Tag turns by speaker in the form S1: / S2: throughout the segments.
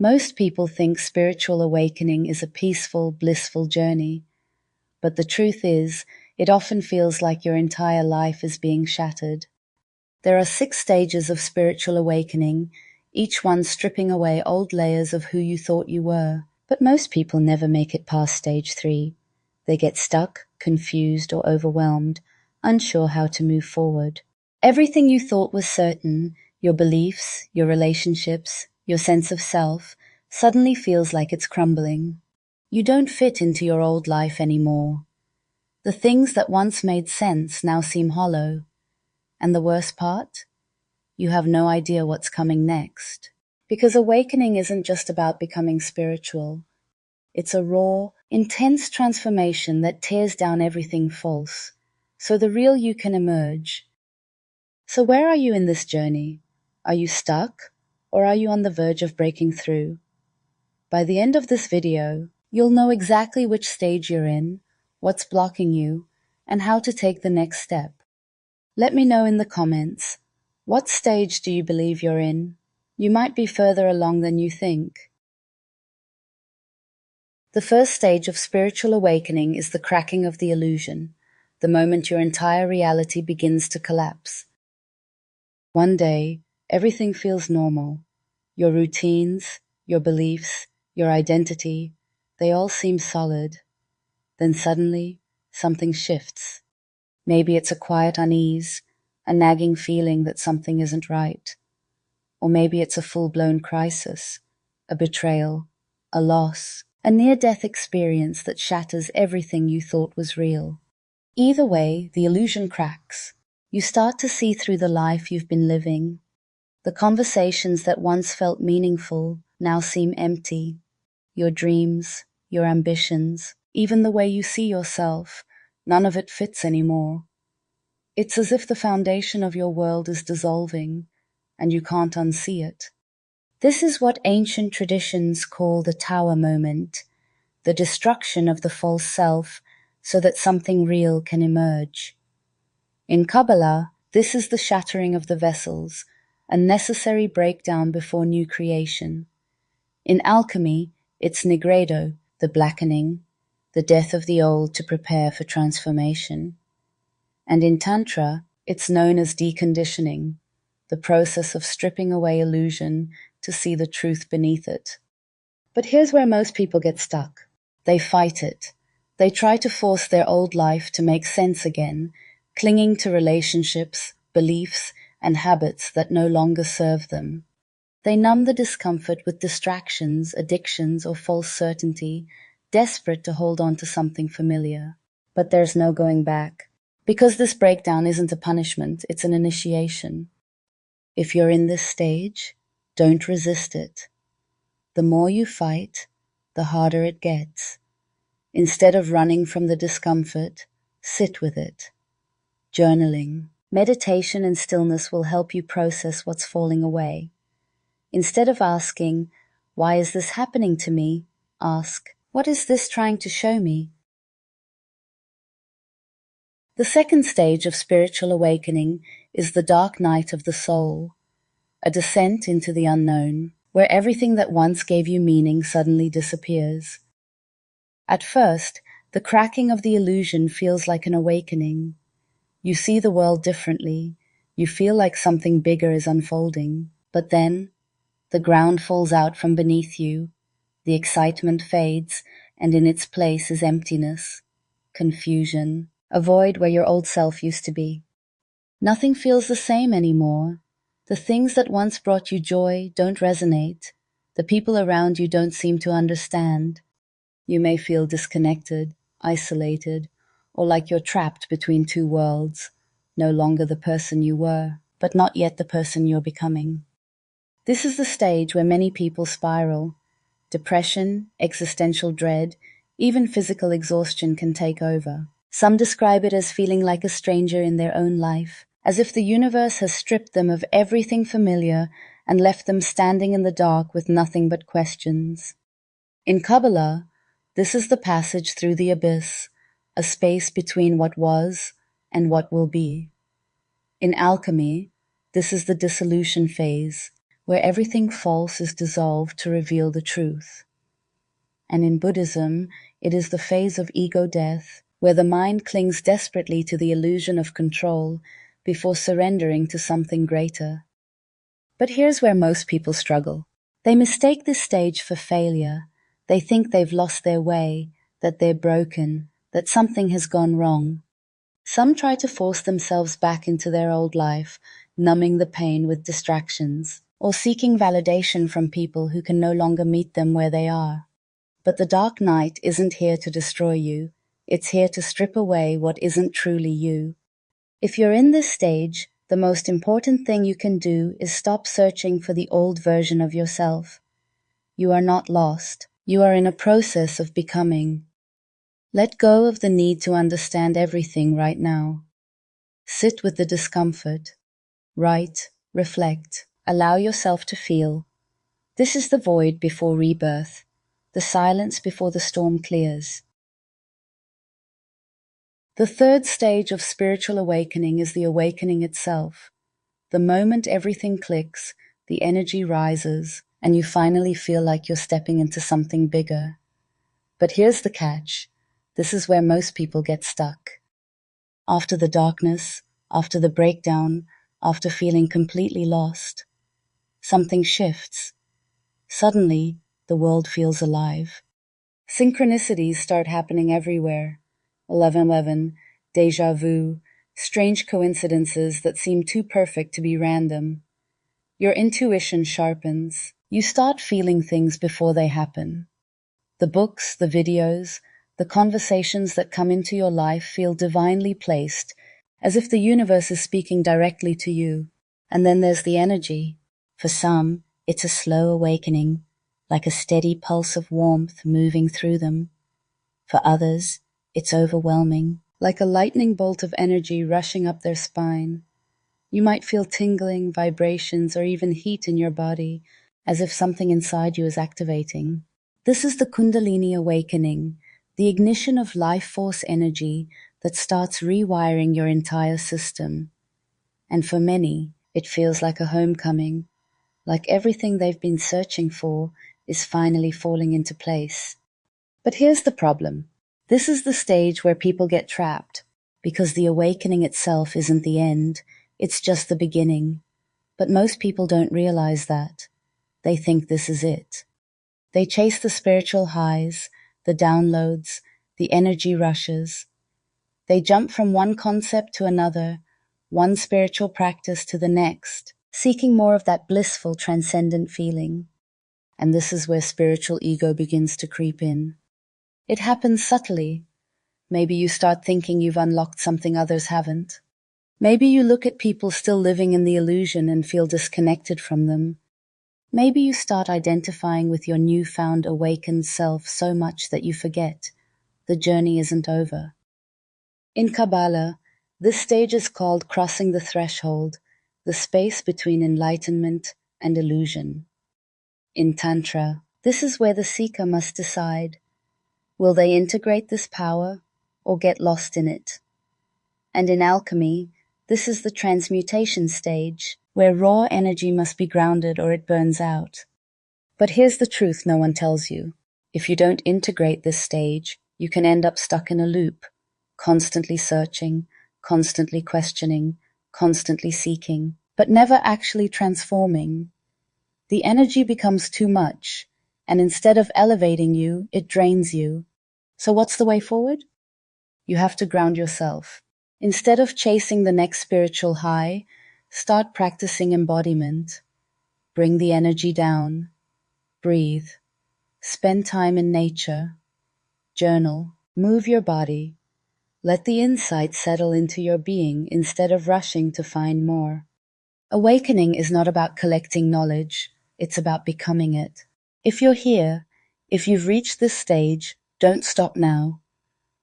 S1: Most people think spiritual awakening is a peaceful, blissful journey, but the truth is, it often feels like your entire life is being shattered. There are 6 stages of spiritual awakening, each one stripping away old layers of who you thought you were. But most people never make it past stage 3. They get stuck, confused, or overwhelmed, unsure how to move forward. Everything you thought was certain, your beliefs, your relationships, your sense of self, suddenly feels like it's crumbling. You don't fit into your old life anymore. The things that once made sense now seem hollow. And the worst part? You have no idea what's coming next. Because awakening isn't just about becoming spiritual. It's a raw, intense transformation that tears down everything false, so the real you can emerge. So where are you in this journey? Are you stuck, or are you on the verge of breaking through? By the end of this video, you'll know exactly which stage you're in, what's blocking you, and how to take the next step. Let me know in the comments, what stage do you believe you're in? You might be further along than you think. The first stage of spiritual awakening is the cracking of the illusion, the moment your entire reality begins to collapse. One day, everything feels normal. Your routines, your beliefs, your identity, they all seem solid. Then suddenly, something shifts. Maybe it's a quiet unease, a nagging feeling that something isn't right. Or maybe it's a full-blown crisis, a betrayal, a loss, a near-death experience that shatters everything you thought was real. Either way, the illusion cracks. You start to see through the life you've been living. The conversations that once felt meaningful now seem empty. Your dreams, your ambitions, even the way you see yourself, none of it fits anymore. It's as if the foundation of your world is dissolving, and you can't unsee it. This is what ancient traditions call the tower moment, the destruction of the false self so that something real can emerge. In Kabbalah, this is the shattering of the vessels, a necessary breakdown before new creation. In alchemy, it's nigredo, the blackening, the death of the old to prepare for transformation. And in Tantra, it's known as deconditioning, the process of stripping away illusion to see the truth beneath it. But here's where most people get stuck. They fight it. They try to force their old life to make sense again, clinging to relationships, beliefs, and habits that no longer serve them. They numb the discomfort with distractions, addictions, or false certainty, desperate to hold on to something familiar. But there's no going back. Because this breakdown isn't a punishment, it's an initiation. If you're in this stage, don't resist it. The more you fight, the harder it gets. Instead of running from the discomfort, sit with it. Journaling, meditation, and stillness will help you process what's falling away. Instead of asking, "Why is this happening to me?" ask, "What is this trying to show me?" The second stage of spiritual awakening is the dark night of the soul, a descent into the unknown, where everything that once gave you meaning suddenly disappears. At first, the cracking of the illusion feels like an awakening. You see the world differently, you feel like something bigger is unfolding, but then, the ground falls out from beneath you, the excitement fades, and in its place is emptiness, confusion, a void where your old self used to be. Nothing feels the same anymore. The things that once brought you joy don't resonate. The people around you don't seem to understand. You may feel disconnected, isolated, or like you're trapped between two worlds, no longer the person you were, but not yet the person you're becoming. This is the stage where many people spiral. Depression, existential dread, even physical exhaustion can take over. Some describe it as feeling like a stranger in their own life, as if the universe has stripped them of everything familiar and left them standing in the dark with nothing but questions. In Kabbalah, this is the passage through the abyss, a space between what was and what will be. In alchemy, this is the dissolution phase, where everything false is dissolved to reveal the truth. And in Buddhism, it is the phase of ego death, where the mind clings desperately to the illusion of control before surrendering to something greater. But here's where most people struggle. They mistake this stage for failure. They think they've lost their way, that they're broken, that something has gone wrong. Some try to force themselves back into their old life, numbing the pain with distractions, or seeking validation from people who can no longer meet them where they are. But the dark night isn't here to destroy you. It's here to strip away what isn't truly you. If you're in this stage, the most important thing you can do is stop searching for the old version of yourself. You are not lost. You are in a process of becoming. Let go of the need to understand everything right now. Sit with the discomfort. Write, reflect, allow yourself to feel. This is the void before rebirth, the silence before the storm clears. The third stage of spiritual awakening is the awakening itself. The moment everything clicks, the energy rises, and you finally feel like you're stepping into something bigger. But here's the catch. This is where most people get stuck. After the darkness, after the breakdown, after feeling completely lost, something shifts. Suddenly, the world feels alive. Synchronicities start happening everywhere. 11:11, déjà vu, strange coincidences that seem too perfect to be random. Your intuition sharpens. You start feeling things before they happen. The books, the videos, the conversations that come into your life feel divinely placed, as if the universe is speaking directly to you. And then there's the energy. For some, it's a slow awakening, like a steady pulse of warmth moving through them. For others, it's overwhelming, like a lightning bolt of energy rushing up their spine. You might feel tingling, vibrations, or even heat in your body, as if something inside you is activating. This is the kundalini awakening, the ignition of life force energy that starts rewiring your entire system. And for many, it feels like a homecoming, like everything they've been searching for is finally falling into place. But here's the problem. This is the stage where people get trapped, because the awakening itself isn't the end, it's just the beginning. But most people don't realize that. They think this is it. They chase the spiritual highs, the downloads, the energy rushes. They jump from one concept to another, one spiritual practice to the next, seeking more of that blissful, transcendent feeling. And this is where spiritual ego begins to creep in. It happens subtly. Maybe you start thinking you've unlocked something others haven't. Maybe you look at people still living in the illusion and feel disconnected from them. Maybe you start identifying with your newfound awakened self so much that you forget the journey isn't over. In Kabbalah, this stage is called crossing the threshold, the space between enlightenment and illusion. In Tantra, this is where the seeker must decide, will they integrate this power or get lost in it? And in alchemy, this is the transmutation stage, where raw energy must be grounded or it burns out. But here's the truth no one tells you. If you don't integrate this stage, you can end up stuck in a loop, constantly searching, constantly questioning, constantly seeking, but never actually transforming. The energy becomes too much, and instead of elevating you, it drains you. So what's the way forward? You have to ground yourself. Instead of chasing the next spiritual high, start practicing embodiment. Bring the energy down. Breathe. Spend time in nature. Journal. Move your body. Let the insight settle into your being instead of rushing to find more. Awakening is not about collecting knowledge. It's about becoming it. If you're here, if you've reached this stage, don't stop now.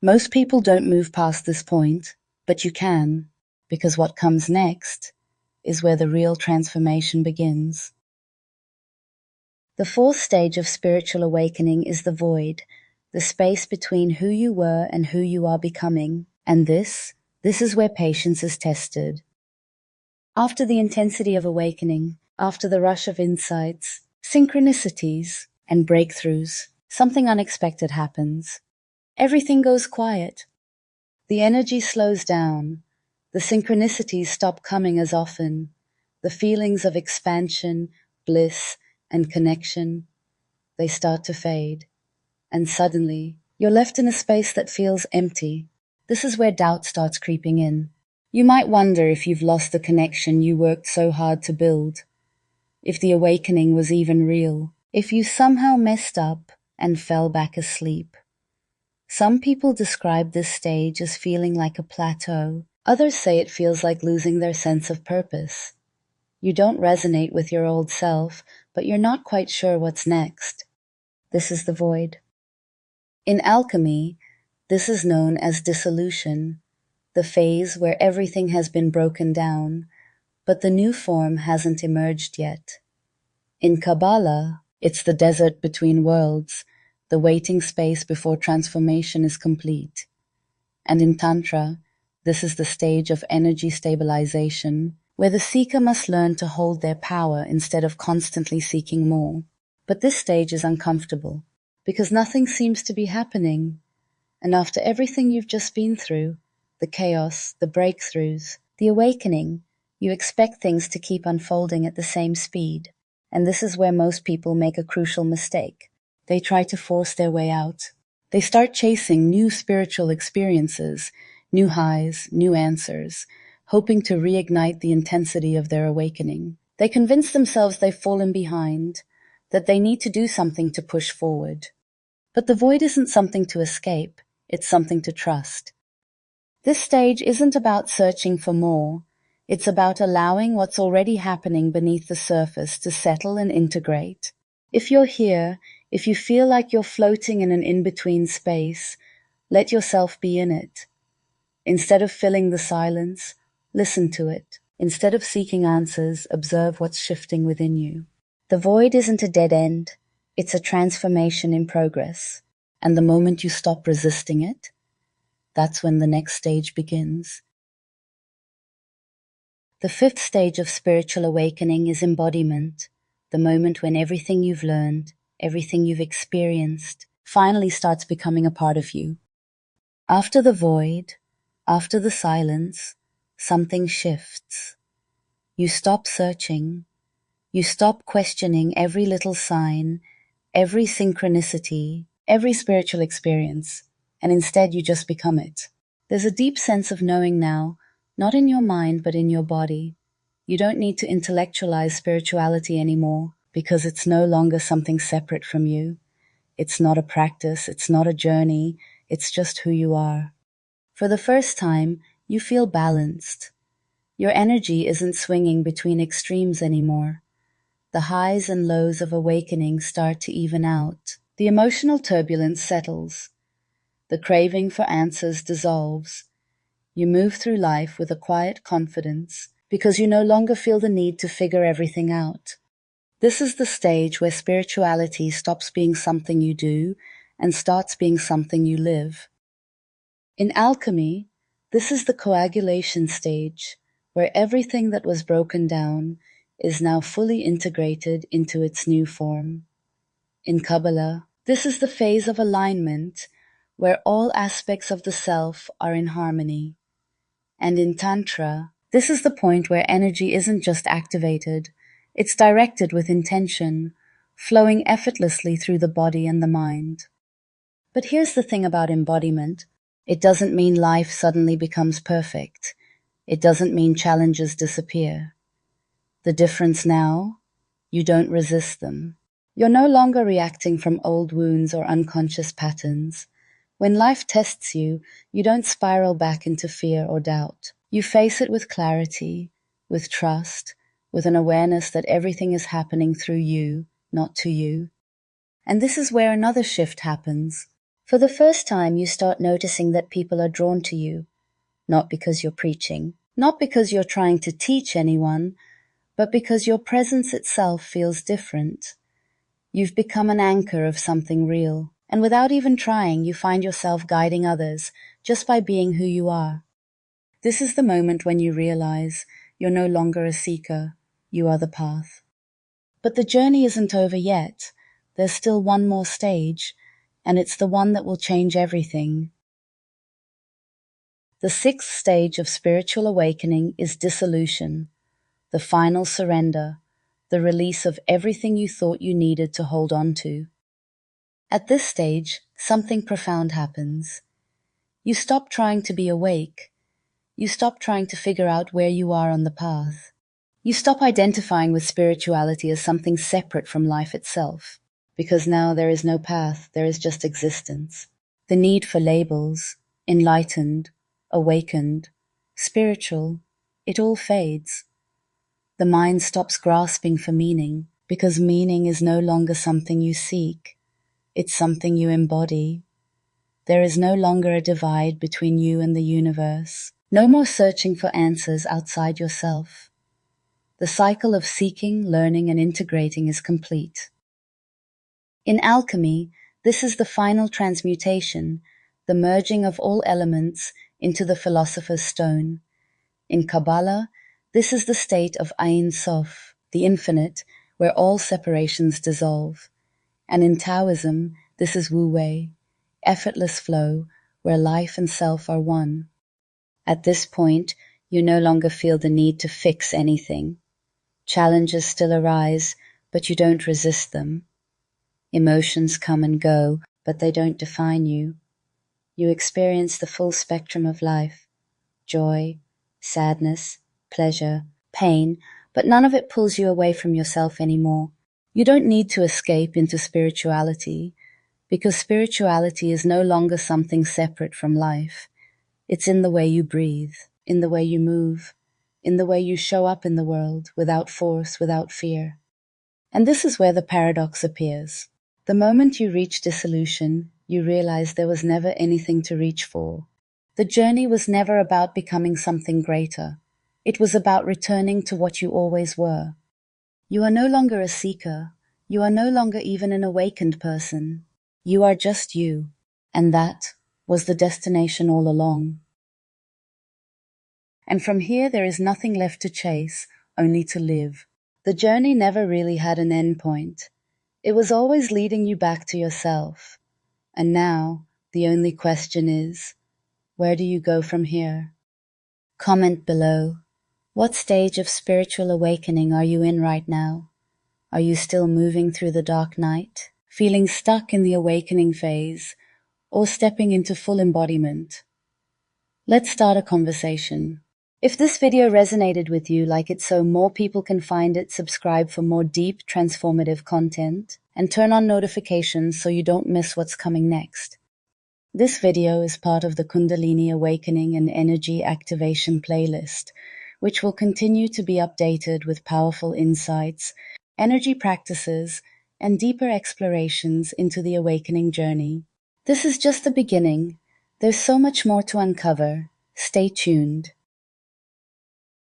S1: Most people don't move past this point, but you can, because what comes next is where the real transformation begins. The fourth stage of spiritual awakening is the void, the space between who you were and who you are becoming. And this is where patience is tested. After the intensity of awakening, After the rush of insights, synchronicities, and breakthroughs, something unexpected happens. Everything goes quiet. The energy slows down. The synchronicities stop coming as often. The feelings of expansion, bliss, and connection, they start to fade. And suddenly, you're left in a space that feels empty. This is where doubt starts creeping in. You might wonder if you've lost the connection you worked so hard to build, if the awakening was even real, if you somehow messed up and fell back asleep. Some people describe this stage as feeling like a plateau. Others say it feels like losing their sense of purpose. You don't resonate with your old self, but you're not quite sure what's next. This is the void. In alchemy, this is known as dissolution, the phase where everything has been broken down, but the new form hasn't emerged yet. In Kabbalah, it's the desert between worlds, the waiting space before transformation is complete. And in Tantra, this is the stage of energy stabilization, where the seeker must learn to hold their power instead of constantly seeking more. But this stage is uncomfortable, because nothing seems to be happening. And after everything you've just been through, the chaos, the breakthroughs, the awakening, you expect things to keep unfolding at the same speed. And this is where most people make a crucial mistake. They try to force their way out. They start chasing new spiritual experiences, new highs, new answers, hoping to reignite the intensity of their awakening. They convince themselves they've fallen behind, that they need to do something to push forward. But the void isn't something to escape, it's something to trust. This stage isn't about searching for more, it's about allowing what's already happening beneath the surface to settle and integrate. If you're here, if you feel like you're floating in an in-between space, let yourself be in it. Instead of filling the silence, listen to it. Instead of seeking answers, observe what's shifting within you. The void isn't a dead end, it's a transformation in progress. And the moment you stop resisting it, that's when the next stage begins. The fifth stage of spiritual awakening is embodiment, the moment when everything you've learned, everything you've experienced, finally starts becoming a part of you. After the void, after the silence, something shifts. You stop searching. You stop questioning every little sign, every synchronicity, every spiritual experience, and instead you just become it. There's a deep sense of knowing now, not in your mind but in your body. You don't need to intellectualize spirituality anymore because it's no longer something separate from you. It's not a practice, it's not a journey, it's just who you are. For the first time, you feel balanced. Your energy isn't swinging between extremes anymore. The highs and lows of awakening start to even out. The emotional turbulence settles. The craving for answers dissolves. You move through life with a quiet confidence because you no longer feel the need to figure everything out. This is the stage where spirituality stops being something you do and starts being something you live. In alchemy, this is the coagulation stage, where everything that was broken down is now fully integrated into its new form. In Kabbalah, this is the phase of alignment, where all aspects of the self are in harmony. And in Tantra, this is the point where energy isn't just activated, it's directed with intention, flowing effortlessly through the body and the mind. But here's the thing about embodiment. It doesn't mean life suddenly becomes perfect. It doesn't mean challenges disappear. The difference now, you don't resist them. You're no longer reacting from old wounds or unconscious patterns. When life tests you, you don't spiral back into fear or doubt. You face it with clarity, with trust, with an awareness that everything is happening through you, not to you. And this is where another shift happens. For the first time, you start noticing that people are drawn to you, not because you're preaching, not because you're trying to teach anyone, but because your presence itself feels different. You've become an anchor of something real, and without even trying, you find yourself guiding others just by being who you are. This is the moment when you realize you're no longer a seeker, you are the path. But the journey isn't over yet. There's still one more stage, and it's the one that will change everything. The sixth stage of spiritual awakening is dissolution, the final surrender, the release of everything you thought you needed to hold on to. At this stage, something profound happens. You stop trying to be awake. You stop trying to figure out where you are on the path. You stop identifying with spirituality as something separate from life itself, because now there is no path, there is just existence. The need for labels, enlightened, awakened, spiritual, it all fades. The mind stops grasping for meaning, because meaning is no longer something you seek. It's something you embody. There is no longer a divide between you and the universe. No more searching for answers outside yourself. The cycle of seeking, learning, and integrating is complete. In alchemy, this is the final transmutation, the merging of all elements into the philosopher's stone. In Kabbalah, this is the state of Ein Sof, the infinite, where all separations dissolve. And in Taoism, this is Wu Wei, effortless flow, where life and self are one. At this point, you no longer feel the need to fix anything. Challenges still arise, but you don't resist them. Emotions come and go, but they don't define you. You experience the full spectrum of life, joy, sadness, pleasure, pain, but none of it pulls you away from yourself anymore. You don't need to escape into spirituality, because spirituality is no longer something separate from life. It's in the way you breathe, in the way you move, in the way you show up in the world, without force, without fear. And this is where the paradox appears. The moment you reach dissolution, you realize there was never anything to reach for. The journey was never about becoming something greater. It was about returning to what you always were. You are no longer a seeker. You are no longer even an awakened person. You are just you, and that was the destination all along. And from here there is nothing left to chase, only to live. The journey never really had an end point. It was always leading you back to yourself. And now, the only question is, where do you go from here? Comment below. What stage of spiritual awakening are you in right now? Are you still moving through the dark night, feeling stuck in the awakening phase, or stepping into full embodiment? Let's start a conversation. If this video resonated with you like it so more people can find it, subscribe for more deep, transformative content, and turn on notifications so you don't miss what's coming next. This video is part of the Kundalini Awakening and Energy Activation playlist, which will continue to be updated with powerful insights, energy practices, and deeper explorations into the awakening journey. This is just the beginning. There's so much more to uncover. Stay tuned.